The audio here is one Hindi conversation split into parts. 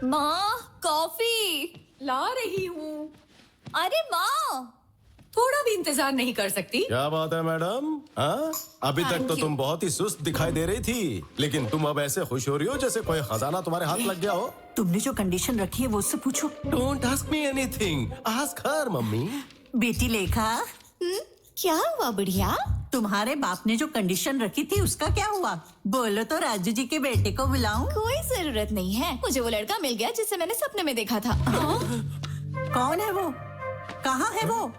माँ, कॉफी ला रही हूँ। अरे माँ, थोड़ा भी इंतजार नहीं कर सकती? क्या बात है मैडम? हाँ, अभी तक तो तुम बहुत ही सुस्त दिखाई दे रही थी, लेकिन तुम अब ऐसे खुश हो रही हो जैसे कोई खजाना तुम्हारे हाथ लग गया हो। तुमने जो कंडीशन रखी है वो उससे पूछो। Don't ask me anything, ask her mummy. बेटी लेखा, क्या हुआ बुढ़िया? तुम्हारे बाप ने जो कंडीशन रखी थी उसका क्या हुआ? बोलो तो राजू जी के बेटे को बुलाऊं? कोई जरूरत नहीं है, मुझे वो लड़का मिल गया जिसे मैंने सपने में देखा था। कौन है वो? कहाँ है वो?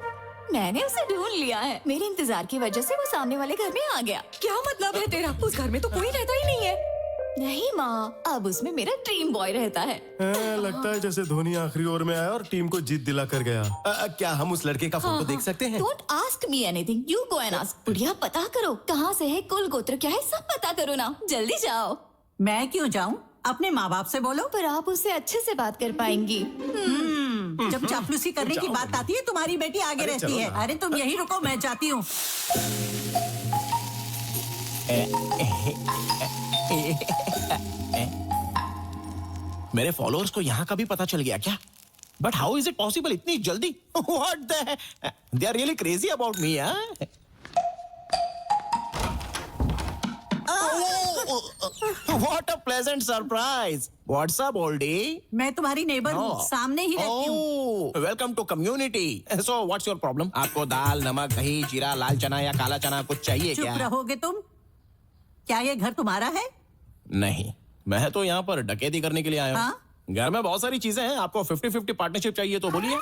मैंने उसे ढूंढ लिया है। मेरे इंतजार की वजह से वो सामने वाले घर में आ गया। क्या मतलब है तेरा? उस घर में तो कोई रहता ही नहीं है। नहीं माँ, अब उसमें मेरा ड्रीम बॉय रहता है। लगता है जैसे धोनी आखिरी ओवर में आया और टीम को जीत दिला कर गया। क्या हम उस लड़के का फोटो देख सकते हैं? Don't ask me anything, you go and ask. बुढ़िया, पता करो कहाँ से है, कुल गोत्र क्या है, सब पता करो ना। जल्दी जाओ। मैं क्यों जाऊं? अपने माँ बाप से बोलो। पर आप उससे अच्छे से बात कर पाएंगी। जब चापलूसी करने की बात आती है तुम्हारी बेटी आगे रहती चलो है। ना। अरे तुम यही रुको, मैं जाती हूँ। मेरे फॉलोअर्स को यहाँ का भी पता चल गया क्या? But how is it possible इतनी जल्दी? What the they are really crazy about me. What a pleasant surprise! What's up, oldie? मैं तुम्हारी नेबर हूँ, सामने ही रहती हूँ। Oh, welcome to community. So, what's your problem? आपको दाल, नमक, दही, जीरा, लाल चना या काला चना कुछ चाहिए चुप क्या? रहोगे तुम? क्या ये घर तुम्हारा है? नहीं, मैं तो यहाँ पर डकैती करने के लिए आया हूँ। हाँ? घर में बहुत सारी चीजें हैं, आपको 50-50 पार्टनरशिप चाहिए तो बोलिए।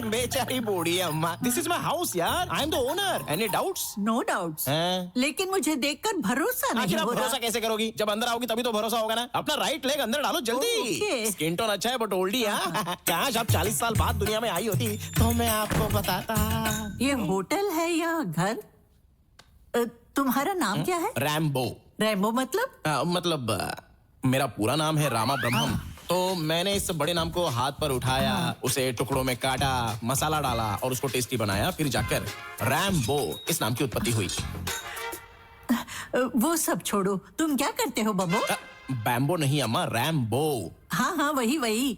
बेचारी बूढ़ी अम्मा, दिस इज माय हाउस यार, I am the owner. Any doubts? No doubts. हैं? लेकिन मुझे देखकर भरोसा नहीं आखिर आप हो रहा। भरोसा कैसे करोगी? जब अंदर आओगी तभी तो भरोसा होगा ना। अपना राइट लेग अंदर डालो जल्दी। ओके। स्किन टोन अच्छा है बट ओल्डी। काश आप 40 साल बाद दुनिया में आई होती तो मैं आपको बताता। ये होटल है या घर? तुम्हारा नाम क्या है? रैम्बो। रैम्बो मतलब? मतलब मेरा पूरा नाम है रामा ब्रह्मम। तो मैंने इस बड़े नाम को हाथ पर उठाया, उसे टुकड़ों में काटा, मसाला डाला और उसको टेस्टी बनाया, फिर जाकर रैम्बो इस नाम की उत्पत्ति हुई। वो सब छोड़ो, तुम क्या करते हो बब्बो? बैम्बो नहीं अम्मा, रैम्बो। हाँ हाँ, वही।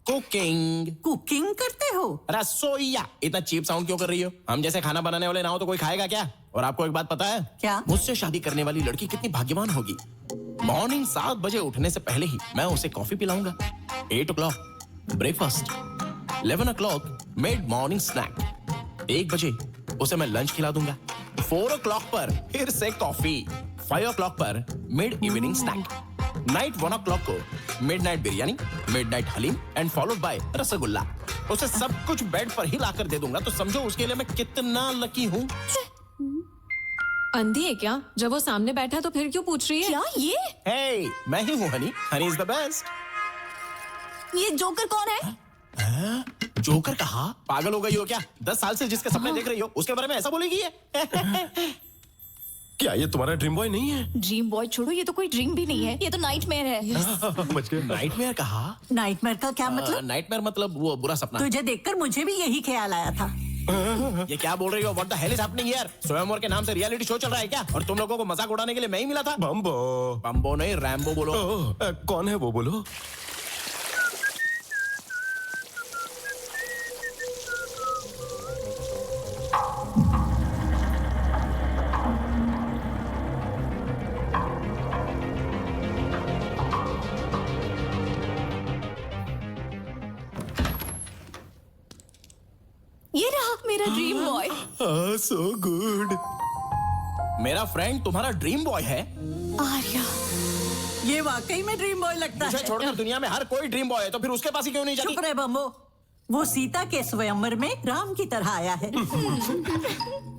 कुकिंग। कुकिंग करते हो? रसोईया। इतना चीप साउंड क्यों कर रही हो? हम जैसे खाना बनाने वाले ना हो तो कोई खाएगा क्या? और आपको एक बात पता है? क्या? मुझसे शादी करने वाली लड़की कितनी भाग्यवान होगी। मॉर्निंग 7 बजे उठने से पहले ही मैं उसे कॉफी पिलाऊंगा। 8 o'clock breakfast, 11 o'clock mid morning snack, 1 बजे उसे मैं लंच खिला दूंगा। 4 o'clock पर फिर से कॉफी, 5 o'clock पर mid evening snack, night 1 o'clock को midnight biryani, midnight haleem and followed by rasgulla. उसे सब कुछ बेड पर ही लाकर दे दूंगा, तो समझो उसके लिए मैं कितना लकी हूँ। अंधी है क्या? जब वो सामने बैठा तो फिर क्यों पूछ रही है? क्या ये? हे, मैं ही हूँ Honey. Honey is the best. ये जोकर कौन है? जोकर कहा? पागल हो गई हो क्या? 10 साल से जिसके सपने देख रही हो उसके बारे में ऐसा बोलेगी ये? क्या ये तुम्हारा ड्रीम बॉय नहीं है? ड्रीम बॉय छोड़ो, ये तो कोई ड्रीम भी नहीं है, ये तो नाइटमेयर है। बच गए। नाइटमेयर कहा? नाइटमेयर का क्या मतलब? नाइटमेयर मतलब वो बुरा सपना। तुझे देखकर मुझे भी यही ख्याल आया था। ये क्या बोल रही हो? What the hell is happening here? स्वयंवर के नाम से रियलिटी शो चल रहा है क्या? और तुम लोगों को मजाक उड़ाने के लिए मैं ही मिला था? बम्बो। बम्बो नहीं, रैम्बो बोलो। कौन है वो बोलो? ये रहा मेरा ड्रीम बॉय। So good. मेरा फ्रेंड तुम्हारा ड्रीम बॉय है? आर्या, ये वाकई में ड्रीम बॉय लगता मुझे है। छोड़कर दुनिया में हर कोई ड्रीम बॉय है, तो फिर उसके पास ही क्यों नहीं जाती? चुप रहे बम्बो। वो सीता के स्वयंवर में राम की तरह आया है।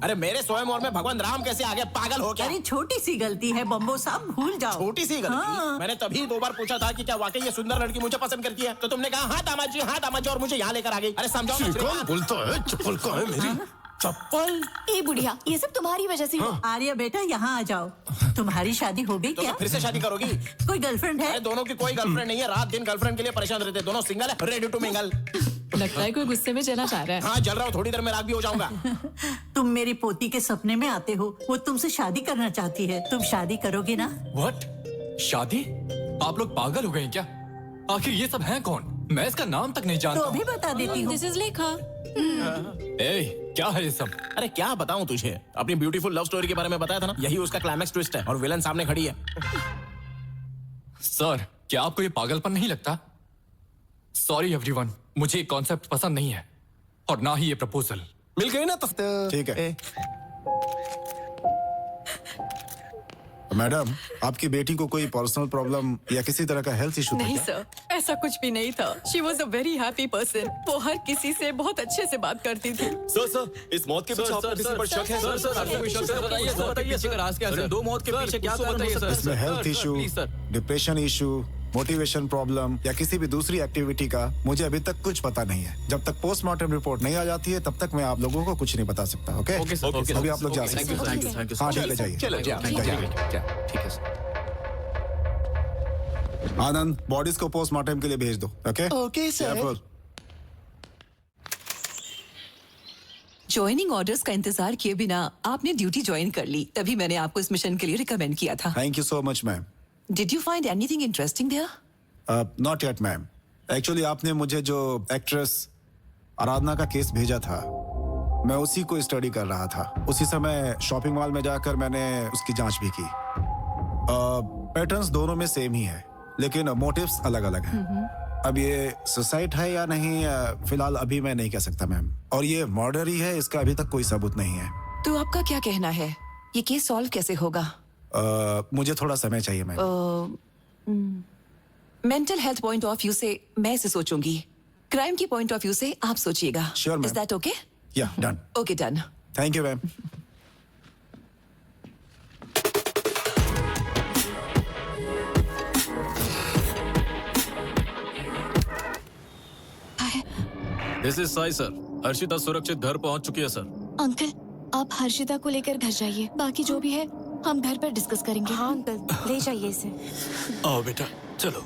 अरे मेरे स्वयंवर में भगवान राम कैसे आ गए? पागल हो क्या? अरे छोटी सी गलती है बम्बो साहब, भूल जाओ। छोटी सी गलती? हाँ। मैंने तभी 2 बार पूछा था कि क्या वाकई ये सुंदर लड़की मुझे पसंद करती है, तो तुमने कहा हाँ दामाद जी, हाँ दामाद जी, और मुझे यहाँ लेकर आ गई। अरे समझाओ ना श्रीमान। बोलता है चप्पल का है मेरी। चप्पल? ए बुढ़िया, ये सब तुम्हारी वजह से हुआ। आर्या बेटा यहाँ आ जाओ। तुम्हारी शादी हो गई तो क्या? फिर से शादी करोगी? कोई गर्लफ्रेंड है? अरे दोनों की कोई गर्लफ्रेंड नहीं है, रात दिन गर्लफ्रेंड के लिए परेशान रहते, दोनों सिंगल है, रेडी टू मिंगल। लगता है कोई गुस्से में चला जा रहा है। हाँ जल रहा हूँ, थोड़ी देर में राग भी हो जाऊंगा। तुम मेरी पोती के सपने में आते हो, वो तुमसे शादी करना चाहती है, तुम शादी करोगे ना? व्हाट? शादी? आप लोग पागल हो गए हैं क्या? आखिर ये सब हैं कौन? मैं इसका नाम तक नहीं तो जानता अभी बता देती हूँ। दिस इज लेखा। ए, क्या है ये सब? अरे क्या बताऊं तुझे, अपनी ब्यूटीफुल लव स्टोरी के बारे में बताया था ना, यही उसका क्लाइमैक्स ट्विस्ट है और विलन सामने खड़ी है। सर, क्या आपको ये पागलपन नहीं लगता? सॉरी एवरीवन, मुझे ये कॉन्सेप्ट पसंद नहीं है और ना ही ये प्रपोजल। मिल गई ना तो ठीक है। मैडम, आपकी बेटी को कोई पर्सनल प्रॉब्लम या किसी तरह का हेल्थ इशू नहीं था? सर, ऐसा कुछ भी नहीं था। She was a very happy person. वो हर किसी से बहुत अच्छे से बात करती थी। सर, इस मौत के पीछे आपको किसी पर शक है? सर, आपको कोई शक है? बताइए सर, बताइए सर। राज क्या है? दो मौत के पीछे क्या कारण हो सकता है? इसमें health issue, depression issue, motivation problem या किसी भी दूसरी एक्टिविटी का मुझे अभी तक कुछ पता नहीं है। जब तक पोस्टमार्टम रिपोर्ट नहीं आ जाती है तब तक मैं आप लोगों को कुछ नहीं बता सकता। ओके? अभी आप लोग जा सकते हैं। हाँ, ठीक है, जाइए। ठीक है सर। आनंद, बॉडीज को पोस्टमार्टम के लिए भेज दो। Okay? Okay sir. Joining orders का इंतजार किए बिना आपने ड्यूटी ज्वाइन कर ली, तभी मैंने आपको इस मिशन के लिए रिकमेंड किया था। Thank you so much ma'am. Did you find anything interesting there? Not yet ma'am. Actually आपने मुझे जो एक्ट्रेस आराधना का केस भेजा था, मैं उसी को स्टडी कर रहा था। उसी समय शॉपिंग मॉल में जाकर मैंने उसकी जांच भी की। पैटर्न्स दोनों में सेम ही है, लेकिन मोटिव्स अलग अलग हैं। अब ये सुसाइड है या नहीं, फिलहाल अभी मैं नहीं कह सकता मैम। और ये मर्डर ही है, इसका अभी तक कोई सबूत नहीं है। तो आपका क्या कहना है, ये केस सॉल्व कैसे होगा? मुझे थोड़ा समय चाहिए ma'am. Mental health point of view से मैं इसे सोचूंगी, क्राइम की पॉइंट ऑफ व्यू से आप सोचिएगा। Sure, ma'am. Is that okay? या done. Okay, done. Thank you ma'am. This is Sai sir. Harshita सुरक्षित घर पहुंच चुकी है सर। अंकल, आप हर्षिता को लेकर घर जाइए। बाकी जो भी है हम घर पर डिस्कस करेंगे। हाँ अंकल, ले जाइए इसे। आओ बेटा, चलो।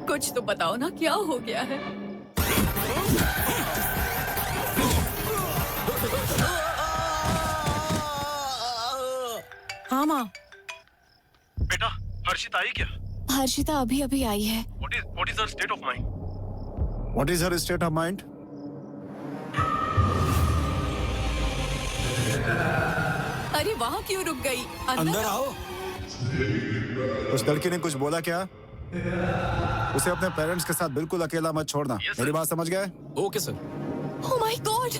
कुछ तो बताओ ना, क्या हो गया है? हाँ माँ। बेटा, हर्षिता आई क्या? हर्षिता अभी अभी आई है। What is her state of mind? What is her state of mind? अरे वहाँ क्यों रुक गई? अंदर आओ। उस लड़की ने कुछ बोला क्या? उसे अपने पेरेंट्स के साथ बिल्कुल अकेला मत छोड़ना। मेरी बात समझ गए? Okay sir. Oh my God!